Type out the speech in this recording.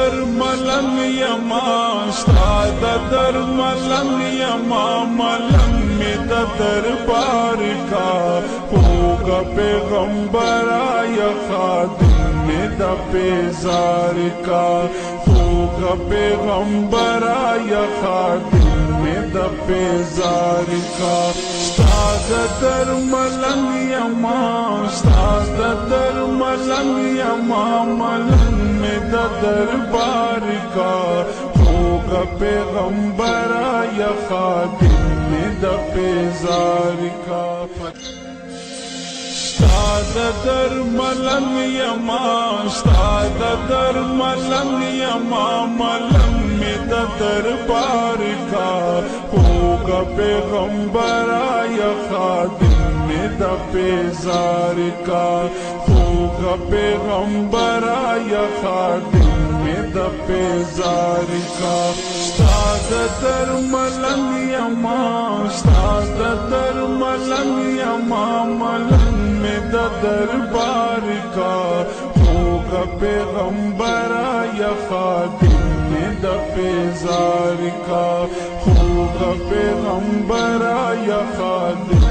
در ملنگ یما استاد در ملنگ یما ملنگ میں دربار کا ہوگا پیغمبر آیا خادم میں پیزار کا ہوگا پیغمبر آیا خادم میں پیزار کا استاد در ملنگ یما استاد در ملنگ یما ملنگ میں دربار کا ہوگا پیغمبر آیا خادم میں پیزار کا استاد در ملنگ یما استاد در ملنگ یما ملنگ میں دربار کا ہوگا پیغمبر آیا خادم میں پیزار کا ہوگا پیغمبر آیا خادم میں پیزار کا استاد در ملنگ یما استاد در ملنگ یما ملنگ میں دربار کا ہوگا پیغمبر آیا خادم میں پیزار کا ہوگا پیغمبر آیا خادم